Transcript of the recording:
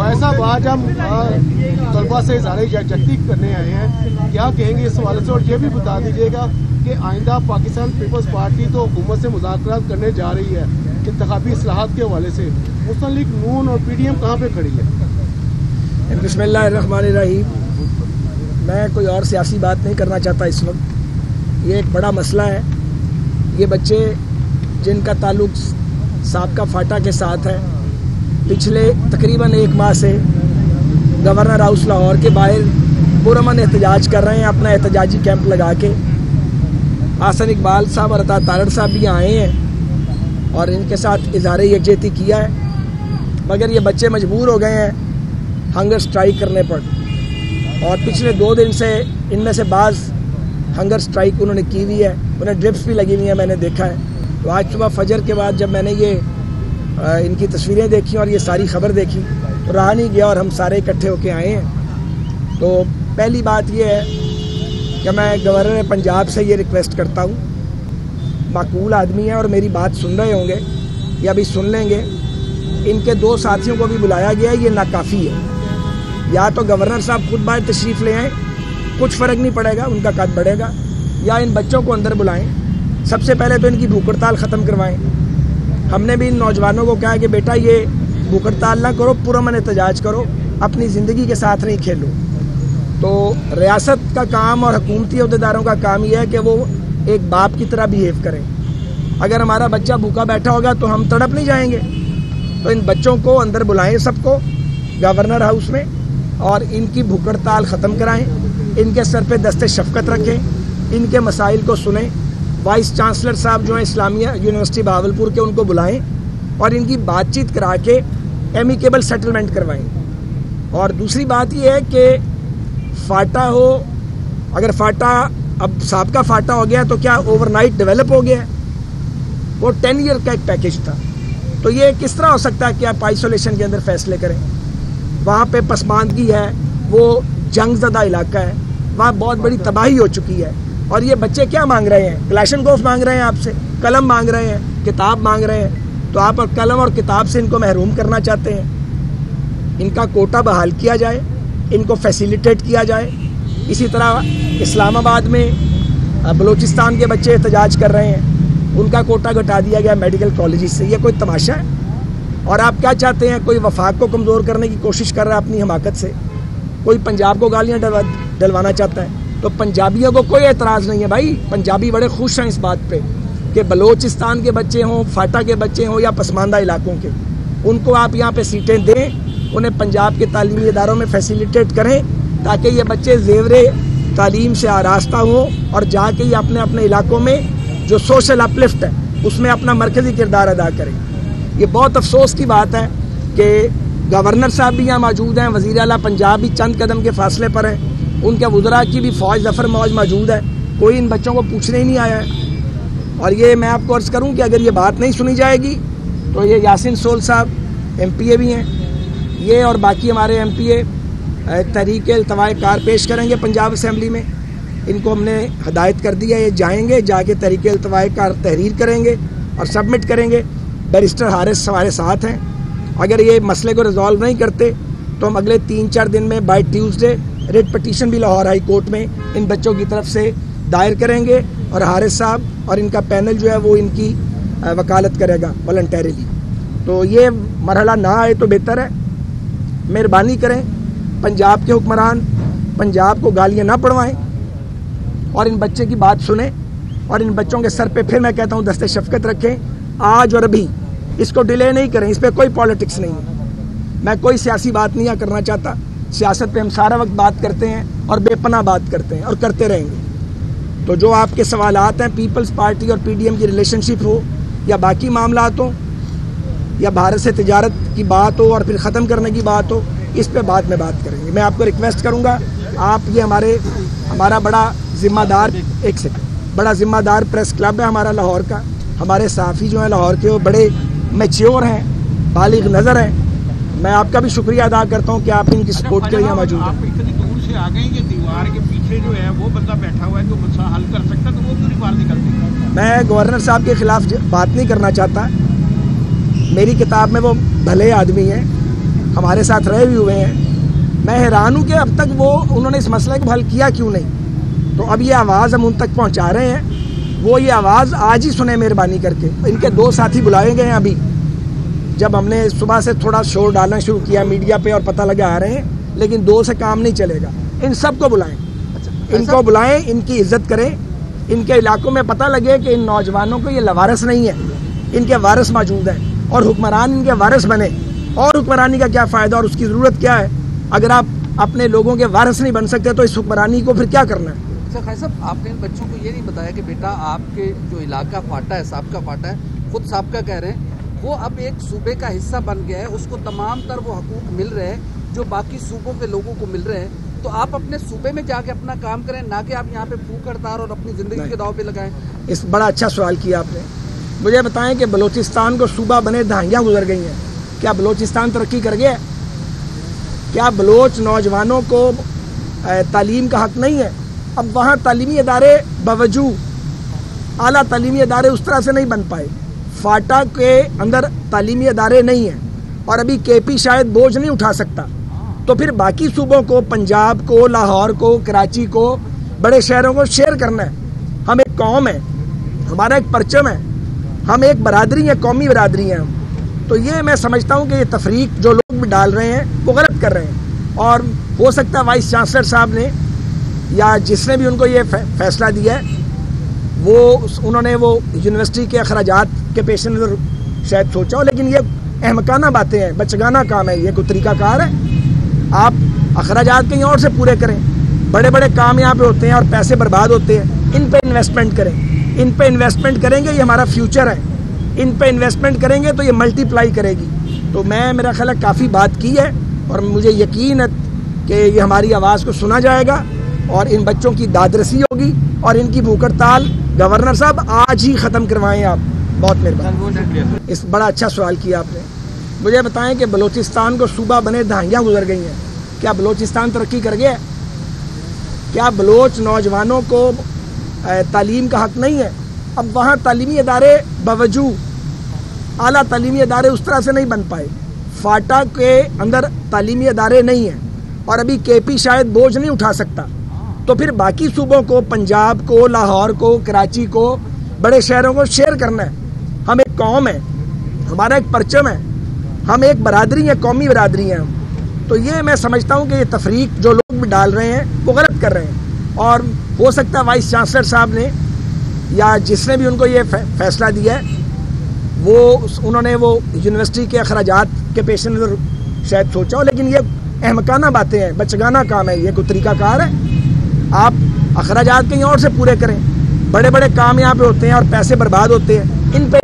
भाई साहब, आज हम तलबा से इज़हार यकजहती करने आए हैं, क्या कहेंगे इस हवाले से? और ये भी बता दीजिएगा कि आइंदा पाकिस्तान पीपल्स पार्टी तो हुकूमत से मुज़ाकरात करने जा रही है इंतखाबी इस्लाहात के हवाले से, मुस्लिम लीग नून और PDM कहाँ पे खड़ी है? बिस्मिल्लाहिर्रहमानिर्रहीम। मैं कोई और सियासी बात नहीं करना चाहता इस वक्त। ये एक बड़ा मसला है। ये बच्चे जिनका ताल्लुक़ साबका फाटा के साथ है, पिछले तकरीबन 1 माह से गवर्नर हाउस लाहौर के बाहर पुरअमन एहतजाज कर रहे हैं, अपना एहतजाजी कैंप लगा के। हसन इकबाल साहब और अता तारड़ साहब भी आए हैं और इनके साथ इज़हार यकजहती किया है, मगर ये बच्चे मजबूर हो गए हैं हंगर स्ट्राइक करने पर। और पिछले 2 दिन से इनमें से बाज़ हंगर स्ट्राइक उन्होंने की हुई है, उन्हें ड्रिप्स भी लगी हुई हैं, मैंने देखा है। तो आज सुबह फजर के बाद जब मैंने ये इनकी तस्वीरें देखी और ये सारी ख़बर देखी तो रहा नहीं गया और हम सारे इकट्ठे होके आए हैं। तो पहली बात ये है कि मैं गवर्नर पंजाब से ये रिक्वेस्ट करता हूँ, माकूल आदमी है और मेरी बात सुन रहे होंगे या अभी सुन लेंगे, इनके 2 साथियों को भी बुलाया गया है, ये नाकाफ़ी है। या तो गवर्नर साहब खुद बाहर तशरीफ़ ले आएँ, कुछ फ़र्क नहीं पड़ेगा, उनका कद बढ़ेगा, या इन बच्चों को अंदर बुलाएं। सबसे पहले तो इनकी भूख हड़ताल ख़त्म करवाएं। हमने भी इन नौजवानों को कहा कि बेटा ये भूख हड़ताल ना करो, पुरअमन एहतजाज करो, अपनी ज़िंदगी के साथ नहीं खेलो। तो रियासत का काम और हुकूमती अहदेदारों का काम यह है कि वो एक बाप की तरह बिहेव करें। अगर हमारा बच्चा भूखा बैठा होगा तो हम तड़प नहीं जाएंगे। तो इन बच्चों को अंदर बुलाएं, सबको गवर्नर हाउस में, और इनकी भूख हड़ताल ख़त्म कराएँ, इनके सर पे दस्ते शफ़क़त रखें, इनके मसाइल को सुनें। वाइस चांसलर साहब जो हैं इस्लामिया यूनिवर्सिटी बहावलपुर के, उनको बुलाएं और इनकी बातचीत करा के एमिकेबल सेटलमेंट करवाएं। और दूसरी बात यह है कि फाटा हो, अगर फाटा अब साबका फाटा हो गया तो क्या ओवरनाइट डेवलप हो गया? वो 10 ईयर का एक पैकेज था। तो ये किस तरह हो सकता है कि आप आइसोलेशन के अंदर फैसले करें? वहाँ पे पसमानदगी है, वो जंगज़दा इलाका है, वहाँ बहुत बड़ी तबाही हो चुकी है। और ये बच्चे क्या मांग रहे हैं? क्लैशनकोफ मांग रहे हैं आपसे, कलम मांग रहे हैं, किताब मांग रहे हैं। तो आप कलम और किताब से इनको महरूम करना चाहते हैं। इनका कोटा बहाल किया जाए, इनको फैसिलिटेट किया जाए। इसी तरह इस्लामाबाद में बलूचिस्तान के बच्चे एहतजाज कर रहे हैं, उनका कोटा घटा दिया गया मेडिकल कॉलेज से। ये कोई तमाशा है? और आप क्या चाहते हैं? कोई वफाक को कमज़ोर करने की कोशिश कर रहा है अपनी हमाकत से, कोई पंजाब को गालियाँ डलवाना चाहता है। तो पंजाबियों को कोई एतराज़ नहीं है भाई, पंजाबी बड़े खुश हैं इस बात पे कि बलूचिस्तान के बच्चे हों, फाटा के बच्चे हों या पसमानदा इलाकों के, उनको आप यहाँ पे सीटें दें, उन्हें पंजाब के तालीमी इदारों में फैसिलिटेट करें ताकि ये बच्चे ज़ेवरे तालीम से आरास्ता हों और जाके ये अपने अपने इलाकों में जो सोशल अपलिफ्ट है उसमें अपना मरकज़ी किरदार अदा करें। ये बहुत अफसोस की बात है कि गवर्नर साहब भी यहाँ मौजूद हैं, वज़ीर आला पंजाब भी चंद कदम के फासले पर हैं, उनके वज़रा की भी फ़ौज ज़फ़र मौज मौजूद है, कोई इन बच्चों को पूछने ही नहीं आया है। और ये मैं आपको अर्ज़ करूँ कि अगर ये बात नहीं सुनी जाएगी तो ये यासिन सोल साहब MPA भी हैं, ये और बाकी हमारे MPA तहरीक इल्तवाए कार पेश करेंगे पंजाब असम्बली में। इनको हमने हदायत कर दिया, ये जाएंगे, जाके तहरीक इल्तवाए कार तहरीर करेंगे और सबमिट करेंगे। बैरिस्टर हारिस हमारे साथ हैं। अगर ये मसले को रिजॉल्व नहीं करते तो हम अगले 3-4 दिन में बाय ट्यूसडे रिट पटिशन भी लाहौर हाई कोर्ट में इन बच्चों की तरफ से दायर करेंगे और हारिस साहब और इनका पैनल जो है वो इनकी वकालत करेगा वॉलंटरीली। तो ये मरहला ना आए तो बेहतर है। मेहरबानी करें, पंजाब के हुक्मरान पंजाब को गालियाँ ना पढ़वाएं और इन बच्चे की बात सुने और इन बच्चों के सर पे फिर मैं कहता हूँ दस्ते शफ़क़त रखें आज और अभी, इसको डिले नहीं करें। इस पर कोई पॉलिटिक्स नहीं है, मैं कोई सियासी बात नहीं करना चाहता। सियासत पे हम सारा वक्त बात करते हैं और बेपनाह बात करते हैं और करते रहेंगे। तो जो आपके सवालात हैं, पीपल्स पार्टी और PDM की रिलेशनशिप हो या बाकी मामलात हो या भारत से तिजारत की बात हो और फिर ख़त्म करने की बात हो, इस पे बाद में बात करेंगे। मैं आपको रिक्वेस्ट करूँगा, आप ये हमारा बड़ा ज़िम्मेदार बड़ा ज़िम्मेदार प्रेस क्लब है हमारा लाहौर का। हमारे सहाफ़ी जो हैं लाहौर के वो बड़े मैच्योर हैं, बालिग नज़र हैं। मैं आपका भी शुक्रिया अदा करता हूँ कि आप इनकी सपोर्ट के लिए मौजूद हैं। आप इतनी दूर से आ गए कि दीवार के पीछे जो है वो बंदा बैठा हुआ है जो मसला हल कर सकता, तो वो क्यों नहीं बाहर निकलते? मैं गवर्नर साहब के ख़िलाफ़ बात नहीं करना चाहता। मेरी किताब में वो भले आदमी हैं, हमारे साथ रहे भी हुए हैं। मैं हैरान हूँ कि अब तक वो उन्होंने इस मसले को हल किया क्यों नहीं। तो अब ये आवाज़ हम उन तक पहुँचा रहे हैं, वो ये आवाज़ आज ही सुने मेहरबानी करके। इनके 2 साथी बुलाए गए हैं अभी, जब हमने सुबह से थोड़ा शोर डालना शुरू किया मीडिया पे और पता लगा आ रहे हैं, लेकिन 2 से काम नहीं चलेगा। इन सबको बुलाएं, इनको बुलाएं, इनकी इज्जत करें, इनके इलाकों में पता लगे कि इन नौजवानों को ये लवारिस नहीं है, इनके वारिस मौजूद हैं और हुक्मरान इनके वारिस बने। और हुक्मरानी का क्या फ़ायदा और उसकी ज़रूरत क्या है? अगर आप अपने लोगों के वारिस नहीं बन सकते तो इस हुक्मरानी को फिर क्या करना है? अच्छा खैर साहब, आपने इन बच्चों को ये नहीं बताया कि बेटा आपके जो इलाका फाटा है, साहब का फाटा है, खुद साहब का कह रहे हैं, वो अब एक सूबे का हिस्सा बन गया है, उसको तमाम तर वो हकूक मिल रहे हैं जो बाकी सूबों के लोगों को मिल रहे हैं। तो आप अपने सूबे में जाके अपना काम करें, ना कि आप यहाँ पे फूक हड़ताल और अपनी ज़िंदगी के दाव पे लगाएं। इस बड़ा अच्छा सवाल किया आपने। मुझे बताएं कि बलूचिस्तान को सूबा बने दहाइयाँ गुजर गई हैं, क्या बलूचिस्तान तरक्की कर गया? क्या बलोच नौजवानों को तालीम का हक नहीं है? अब वहाँ तालीमी इदारे बावजूद आला तालीमी इदारे उस तरह से नहीं बन पाए। फाटा के अंदर तालीमी इदारे नहीं हैं और अभी केपी शायद बोझ नहीं उठा सकता, तो फिर बाकी सूबों को, पंजाब को, लाहौर को, कराची को, बड़े शहरों को शेयर करना है। हम एक कौम है, हमारा एक परचम है, हम एक बरादरी है, कौमी बरादरी है हम। तो ये मैं समझता हूँ कि ये तफरीक जो लोग भी डाल रहे हैं वो गलत कर रहे हैं। और हो सकता है वाइस चांसलर साहब ने या जिसने भी उनको ये फैसला दिया है उन्होंने वो यूनिवर्सिटी के अखराजात के पेश नज़र शायद सोचा हो, लेकिन ये अहमकाना बातें हैं, बचगाना काम है, ये कोई तरीकाकार है? आप अखराजात कहीं और से पूरे करें। बड़े बड़े काम यहाँ पे होते हैं और पैसे बर्बाद होते हैं, इन पे इन्वेस्टमेंट करें। इन पे इन्वेस्टमेंट करेंगे, ये हमारा फ्यूचर है, इन पे इन्वेस्टमेंट करेंगे तो ये मल्टीप्लाई करेगी। तो मैं मेरा ख्याल है काफ़ी बात की है और मुझे यकीन है कि ये हमारी आवाज़ को सुना जाएगा और इन बच्चों की दादरसी होगी और इनकी भूख हड़ताल गवर्नर साहब आज ही ख़त्म करवाएं आप। बहुत मेहरबानी। इस बड़ा अच्छा सवाल किया आपने। मुझे बताएं कि बलूचिस्तान को सूबा बने दहाइयाँ गुजर गई हैं, क्या बलूचिस्तान तरक्की कर गया? क्या बलोच नौजवानों को तालीम का हक नहीं है? अब वहाँ तालीमी इदारे बावजूद आला तालीमी इदारे उस तरह से नहीं बन पाए। फाटा के अंदर तालीमी इदारे नहीं हैं और अभी केपी शायद बोझ नहीं उठा सकता, तो फिर बाकी सूबों को, पंजाब को, लाहौर को, कराची को, बड़े शहरों को शेयर करना है। हम एक कौम है, हमारा एक परचम है, हम एक बरादरी है, कौमी बरादरी है हम। तो ये मैं समझता हूँ कि ये तफरीक जो लोग भी डाल रहे हैं वो गलत कर रहे हैं। और हो सकता है वाइस चांसलर साहब ने या जिसने भी उनको ये फैसला दिया है उन्होंने वो यूनिवर्सिटी के अखराजात के पेश नज़र शायद सोचा हो, लेकिन ये अहमकाना बातें हैं, बचगाना काम है, ये कोई तरीकाकार है? आप अखराजात कहीं और से पूरे करें। बड़े बड़े काम यहाँ पे होते हैं और पैसे बर्बाद होते हैं, इन पे